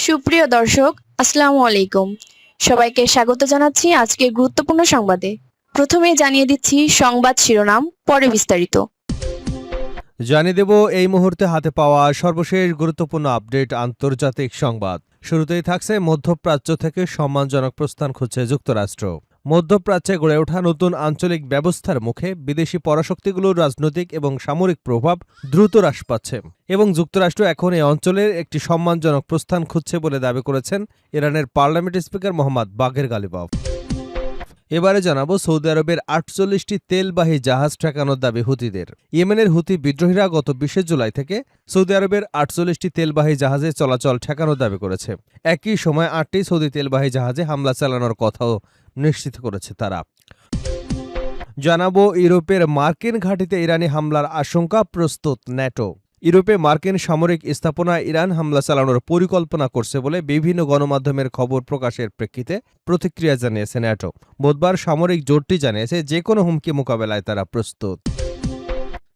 সুপ্রিয় দর্শক, আসসালামু আলাইকুম। সবাইকে স্বাগত জানাচ্ছি আজকের গুরুত্বপূর্ণ সংবাদে। প্রথমেই জানিয়ে দিচ্ছি সংবাদ শিরোনাম, পরে বিস্তারিত। জানিয়ে দেব এই মুহূর্তে হাতে পাওয়া সর্বশেষ গুরুত্বপূর্ণ আপডেট আন্তর্জাতিক সংবাদ। শুরুতেই থাকছে মধ্যপ্রাচ্য থেকে সম্মানজনক প্রস্থান খুঁজছে যুক্তরাষ্ট্র। মধ্যপ্রাচ্যে গড়ে ওঠা নতুন আঞ্চলিক ব্যবস্থার মুখে বিদেশি পরাশক্তিগুলোর রাজনৈতিক এবং সামরিক প্রভাব দ্রুত হ্রাস পাচ্ছে এবং যুক্তরাষ্ট্র এখন এই অঞ্চলের একটি সম্মানজনক প্রস্থান খুঁজছে বলে দাবি করেছেন ইরানের পার্লামেন্ট স্পিকার মোহাম্মদ বাগের গালিবাফ। এবারে জানাবো সৌদি আরবের ৪৮টি তেলবাহী জাহাজ ঠেকানোর দাবি হুতিদের। ইয়েমেনের হুতি বিদ্রোহীরা গত ২০ জুলাই থেকে সৌদি আরবের ৪৮টি তেলবাহী জাহাজে চলাচল ঠেকানোর দাবি করেছে। একই সময় ৮টি সৌদি তেলবাহী জাহাজে হামলা চালানোর কথাও নিশ্চিত করেছে তারা। জানাবো ইউরোপের মার্কিন ঘাঁটিতে ইরানি হামলার আশঙ্কা, প্রস্তুত ন্যাটো। ইউরোপে মার্কিন সামরিক স্থাপনায় ইরান হামলা চালানোর পরিকল্পনা করছে বলে বিভিন্ন গণমাধ্যমের খবর প্রকাশের প্রেক্ষিতে প্রতিক্রিয়া জানিয়েছে ন্যাটো। বুধবার সামরিক জোটটি জানিয়েছে যে কোনো হুমকি মোকাবেলায় তারা প্রস্তুত।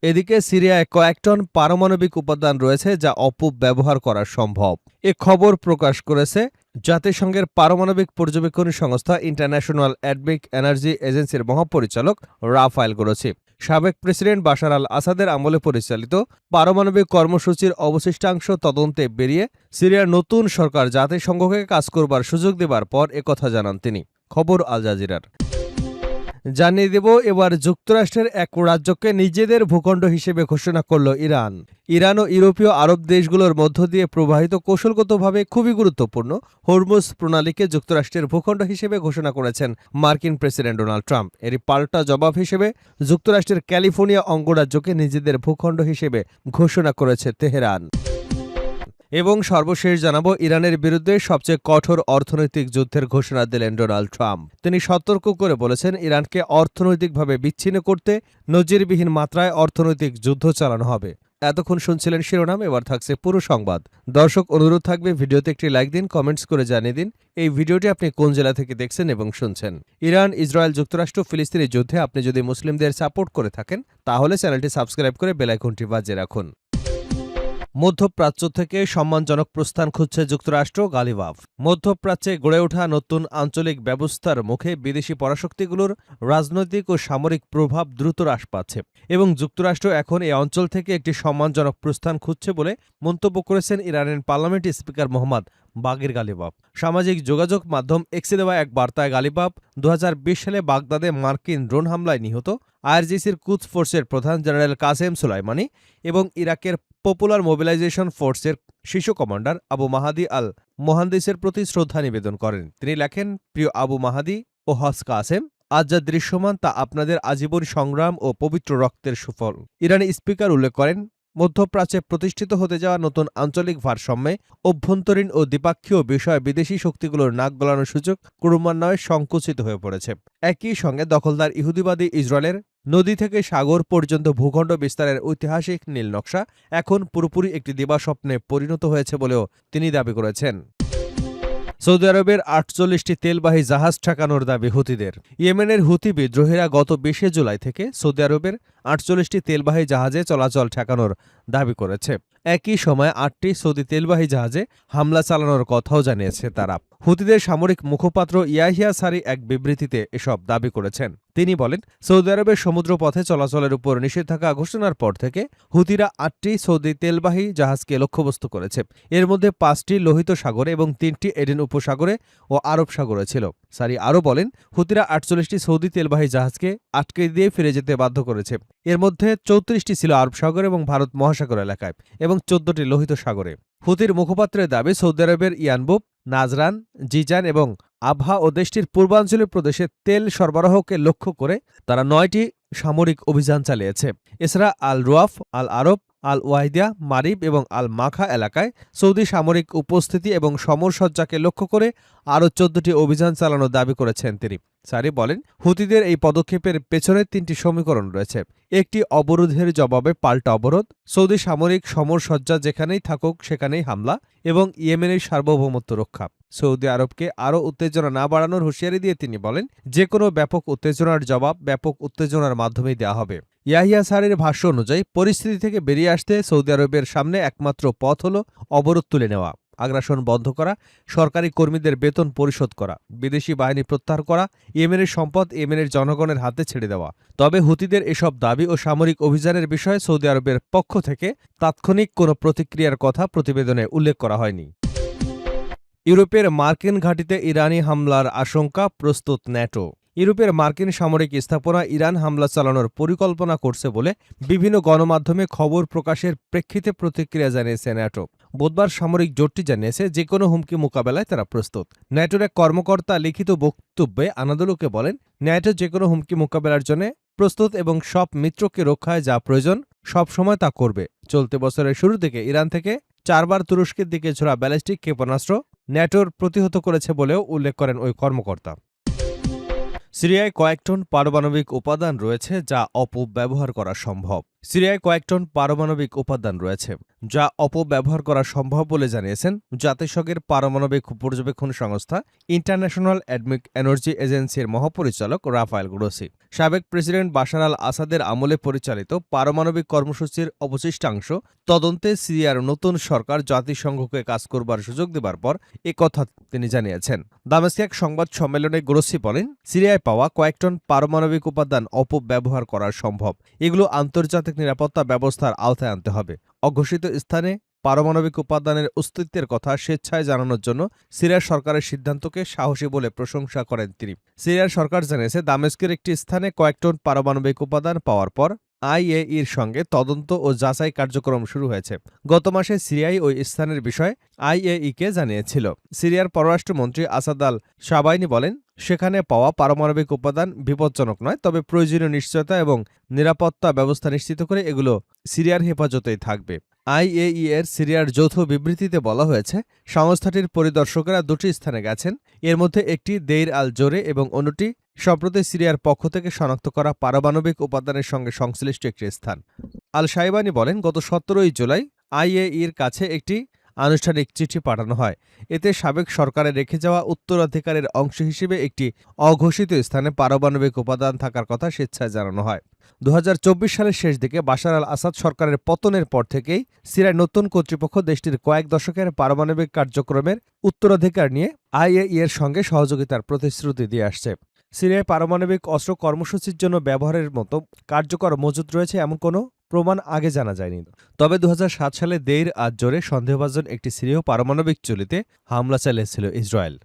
এদিকে সিরিয়ায় কয়েক টন পারমাণবিক উপাদান রয়েছে যা অপব্যবহার করা সম্ভব। এ খবর প্রকাশ করেছে জাতিসংঘের পারমাণবিক পর্যবেক্ষণ সংস্থা ইন্টারন্যাশনাল অ্যাটমিক এনার্জি এজেন্সির মহাপরিচালক রাফায়েল গ্রোসি। সাবেক প্রেসিডেন্ট বাশার আল আসাদের আমলে পরিচালিত পারমাণবিক কর্মসূচির অবশিষ্টাংশ তদন্তে বেরিয়ে সিরিয়ার নতুন সরকার জাতিসংঘকে কাজ করবার সুযোগ দেবার পর একথা জানান তিনি। খবর আল জাজিরার। জানিয়ে দেব এবার যুক্তরাষ্ট্রের এক রাজ্যকে নিজেদের ভূখণ্ড হিসেবে ঘোষণা করল ইরান। ইরান ও ইউরোপীয় আরব দেশগুলোর মধ্য দিয়ে প্রবাহিত কৌশলগতভাবে খুবই গুরুত্বপূর্ণ হরমুজ প্রণালীকে যুক্তরাষ্ট্রের ভূখণ্ড হিসেবে ঘোষণা করেছেন মার্কিন প্রেসিডেন্ট ডোনাল্ড ট্রাম্প। এরই পাল্টা জবাব হিসেবে যুক্তরাষ্ট্রের ক্যালিফোর্নিয়া অঙ্গরাজ্যকে নিজেদের ভূখণ্ড হিসেবে ঘোষণা করেছে তেহরান। এবং সর্বশেষ জানাবো ইরানের বিরুদ্ধে সবচেয়ে কঠোর অর্থনৈতিক যুদ্ধের ঘোষণা দিলেন ডোনাল্ড ট্রাম্প। তিনি সতর্ক করে বলেছেন ইরানকে অর্থনৈতিকভাবে বিচ্ছিন্ন করতে নজিরবিহীন মাত্রায় অর্থনৈতিক যুদ্ধ চালানো হবে। এতক্ষণ শুনছিলেন শিরোনাম, এবার থাকছে পুরো সংবাদ। দর্শক, অনুরোধ থাকবে ভিডিওতে একটি লাইক দিন, কমেন্টস করে জানিয়ে দিন এই ভিডিওটি আপনি কোন জেলা থেকে দেখছেন এবং শুনছেন। ইরান, ইসরায়েল, যুক্তরাষ্ট্র, ফিলিস্তিনি যুদ্ধে আপনি যদি মুসলিমদের সাপোর্ট করে থাকেন তাহলে চ্যানেলটি সাবস্ক্রাইব করে বেল আইকনটি বাজিয়ে রাখুন। মধ্যপ্রাচ্য থেকে সম্মানজনক প্রস্থান খুঁজছে যুক্তরাষ্ট্র, গালিবাফ। মধ্যপ্রাচ্যে গড়ে ওঠা নতুন আঞ্চলিক ব্যবস্থার মুখে বিদেশি পরাশক্তিগুলোর রাজনৈতিক ও সামরিক প্রভাব দ্রুত হ্রাস পাচ্ছে এবং যুক্তরাষ্ট্র এখন এই অঞ্চল থেকে একটি সম্মানজনক প্রস্থান খুঁজছে বলে মন্তব্য করেছেন ইরানের পার্লামেন্ট স্পিকার মোহাম্মদ বাগের গালিবাফ। সামাজিক যোগাযোগ মাধ্যম এক্সে দেওয়া এক বার্তায় গালিবাফ ২০২০ সালে বাগদাদে মার্কিন ড্রোন হামলায় নিহত আইআরজিসির কুদস ফোর্সের প্রধান জেনারেল কাসেম সুলাইমানি এবং ইরাকের পপুলার মোবিলাইজেশন ফোর্সের শীর্ষ কমান্ডার আবু মাহাদি আল মোহান্দিসের প্রতি শ্রদ্ধা নিবেদন করেন। তিনি লেখেন, প্রিয় আবু মাহাদি ও হজ কাসেম, আজ যা দৃশ্যমান তা আপনাদের আজীবন সংগ্রাম ও পবিত্র রক্তের সুফল। ইরানি স্পিকার উল্লেখ করেন, মধ্যপ্রাচ্যে প্রতিষ্ঠিত হতে যাওয়া নতুন আঞ্চলিক ভারসাম্যে অভ্যন্তরীণ ও দ্বিপাক্ষীয় বিষয়ে বিদেশি শক্তিগুলোর নাক গলানোর সুযোগ ক্রমান্বয়ে সংকুচিত হয়ে পড়েছে। একই সঙ্গে দখলদার ইহুদিবাদী ইসরায়েলের নদী থেকে সাগর পর্যন্ত ভূখণ্ড বিস্তারের ঐতিহাসিক নীল নকশা এখন পুরোপুরি একটি দিবাস্বপ্নে পরিণত হয়েছে বলেও তিনি দাবি করেছেন। সৌদি আরবের ৪৮টি তেলবাহী জাহাজ ঠেকানোর দাবি হুতিদের। ইয়েমেনের হুতি বিদ্রোহীরা গত ২০ জুলাই থেকে সৌদি আরবের ৪৮টি তেলবাহী জাহাজে চলাচল ঠেকানোর দাবি করেছে। একই সময় ৮টি সৌদি তেলবাহী জাহাজে হামলা চালানোর কথাও জানিয়েছে তারা। হুতিদের সামরিক মুখপাত্র ইয়াহিয়া সারি এক বিবৃতিতে এসব দাবি করেছেন। তিনি বলেন, সৌদি আরবের সমুদ্রপথে চলাচলের উপর নিষেধাজ্ঞা ঘোষণার পর থেকে হুতিরা ৮টি সৌদি তেলবাহী জাহাজকে লক্ষ্যবস্তু করেছে। এর মধ্যে ৫টি লোহিত সাগরে এবং ৩টি এডেন উপসাগরে ও আরব সাগরে ছিল। সারি আরও বলেন, হুতিরা ৪৮টি সৌদি তেলবাহী জাহাজকে আটকে দিয়ে ফিরে যেতে বাধ্য করেছে। এর মধ্যে ৩৪টি ছিল আরব সাগর এবং ভারত মহাসাগর এলাকায় এবং ১৪টি লোহিত সাগরে। হুতির মুখপাত্রের দাবি, সৌদি আরবের ইয়ানবুব, নাজরান, জিজান এবং আবহা ও দেশটির পূর্বাঞ্চলীয় প্রদেশে তেল সরবরাহকে লক্ষ্য করে তারা ৯টি সামরিক অভিযান চালিয়েছে। এছাড়া আল রুয়াফ, আল আরব, আল ওয়াহিদিয়া, মারিব এবং আল মাখা এলাকায় সৌদি সামরিক উপস্থিতি এবং সমরসজ্জাকে লক্ষ্য করে আরও ১৪টি অভিযান চালানোর দাবি করেছেন তিনি। সারি বলেন, হুতিদের এই পদক্ষেপের পেছনে ৩টি সমীকরণ রয়েছে। একটি, অবরোধের জবাবে পাল্টা অবরোধ, সৌদি সামরিক সমরসজ্জা যেখানেই থাকুক সেখানেই হামলা এবং ইয়েমেনের সার্বভৌমত্ব রক্ষা। সৌদি আরবকে আরও উত্তেজনা না বাড়ানোর হুঁশিয়ারি দিয়ে তিনি বলেন, যে কোনো ব্যাপক উত্তেজনার জবাব ব্যাপক উত্তেজনার মাধ্যমেই দেওয়া হবে। ইয়াহিয়া সারির ভাষ্য অনুযায়ী পরিস্থিতি থেকে বেরিয়ে আসতে সৌদি আরবের সামনে একমাত্র পথ হল অবরোধ তুলে নেওয়া। আগ্রাসন বন্ধ করা, সরকারি কর্মীদের বেতন পরিশোধ করা, বিদেশি বাহিনী প্রত্যাহার করা, ইয়েমেনের সম্পদ ইয়েমেনের জনগণের হাতে ছেড়ে দেওয়া। তবে হুতিদের এসব দাবি ও সামরিক অভিযানের বিষয়ে সৌদি আরবের পক্ষ থেকে তাৎক্ষণিক কোনো প্রতিক্রিয়ার কথা প্রতিবেদনে উল্লেখ করা হয়নি। ইউরোপের মার্কিন ঘাঁটিতে ইরানি হামলার আশঙ্কা, প্রস্তুত ন্যাটো। ইউরোপের মার্কিন সামরিক স্থাপনা ইরান হামলা চালানোর পরিকল্পনা করছে বলে বিভিন্ন গণমাধ্যমে খবর প্রকাশের প্রেক্ষিতে প্রতিক্রিয়া জানিয়েছে ন্যাটো। বুধবার সামরিক জোটটি জানিয়েছে যে কোনো হুমকি মোকাবেলায় তারা প্রস্তুত। ন্যাটোর এক কর্মকর্তা লিখিত বক্তব্যে আনাদোলুকে বলেন, ন্যাটো যে কোনো হুমকি মোকাবেলার জন্য প্রস্তুত এবং সব মিত্রকে রক্ষায় যা প্রয়োজন সবসময় তা করবে। চলতি বছরের শুরু থেকে ইরান থেকে 4 বার তুরস্কের দিকে ছোড়া ব্যালিস্টিক ক্ষেপণাস্ত্র ন্যাটোর প্রতিহত করেছে বলেও উল্লেখ করেন ওই কর্মকর্তা। সিরিয়ায় কয়েক টন পারমাণবিক উপাদান রয়েছে যা অপব্যবহার করা সম্ভব। সিরিয়ায় কয়েক টন পারমাণবিক উপাদান রয়েছে যা অপব্যবহার করা সম্ভব বলে জানিয়েছেন জাতিসংঘের পারমাণবিক পর্যবেক্ষণ সংস্থা ইন্টারন্যাশনাল অ্যাটমিক এনার্জি এজেন্সির মহাপরিচালক রাফায়েল গ্রোসি। সাবেক প্রেসিডেন্ট বাশার আল আসাদের আমলে পরিচালিত পারমাণবিক কর্মসূচির অবশিষ্টাংশ তদন্তে সিরিয়ার নতুন সরকার জাতিসংঘকে কাজ করবার সুযোগ দেবার পর একথা তিনি জানিয়েছেন। দামেস্কে এক সংবাদ সম্মেলনে গ্রোসি বলেন, সিরিয়ায় পাওয়া কয়েক টন পারমাণবিক উপাদান অপব্যবহার করা সম্ভব। এগুলো আন্তর্জাতিক নিরাপত্তা ব্যবস্থার আওতায় আনতে হবে। অঘোষিত স্থানে পারমাণবিক উপাদানের অস্তিত্বের কথা স্বেচ্ছায় জানানোর জন্য সিরিয়ার সরকারের সিদ্ধান্তকে সাহসী বলে প্রশংসা করেন তিনি। সিরিয়ার সরকার জানিয়েছে দামেস্কের একটি স্থানে কয়েক টন পারমাণবিক উপাদান পাওয়ার পর আইএইর সঙ্গে তদন্ত ও যাচাই কার্যক্রম শুরু হয়েছে। গত মাসে সিরিয়ায় ওই স্থানের বিষয়ে আইএইকে জানিয়েছিল। সিরিয়ার পররাষ্ট্রমন্ত্রী আসাদ আল শাবাইনি বলেন, সেখানে পাওয়া পারমাণবিক উপাদান বিপজ্জনক নয়, তবে প্রয়োজনীয় নিশ্চয়তা এবং নিরাপত্তা ব্যবস্থা নিশ্চিত করে এগুলো সিরিয়ার হেফাজতেই থাকবে। আইএই এর সিরিয়ার যৌথ বিবৃতিতে বলা হয়েছে, সংস্থাটির পরিদর্শকেরা দুটি স্থানে গেছেন। এর মধ্যে একটি দেইর আল জোরে এবং অন্যটি সম্প্রতি সিরিয়ার পক্ষ থেকে শনাক্ত করা পারমাণবিক উপাদানের সঙ্গে সংশ্লিষ্ট একটি স্থান। আল শাইবানি বলেন, গত 17 জুলাই আইএইর কাছে একটি আনুষ্ঠানিক চিঠি পাঠানো হয়। এতে সাবেক সরকারের রেখে যাওয়া উত্তরাধিকারের অংশ হিসেবে একটি অঘোষিত স্থানে পারমাণবিক উপাদান থাকার কথা স্বেচ্ছায় জানানো হয়। 2024 সালের শেষ দিকে বাশার আল আসাদ সরকারের পতনের পর থেকেই সিরিয়ার নতুন কর্তৃপক্ষ দেশটির কয়েক দশকের পারমাণবিক কার্যক্রমের উত্তরাধিকার নিয়ে আইএই এর সঙ্গে সহযোগিতার প্রতিশ্রুতি দিয়ে আসছে। সিরিয়ায় পারমাণবিক অস্ত্র কর্মসূচির জন্য ব্যবহারের মতো কার্যকর মজুত রয়েছে এমন কোনো প্রমাণ আগে জানা যায়নি। তবে 2007 সালে দেইর আজ জোরে সন্দেহভাজন একটি সিরীয় পারমাণবিক চুল্লিতে হামলা চালিয়েছিল ইসরায়েল।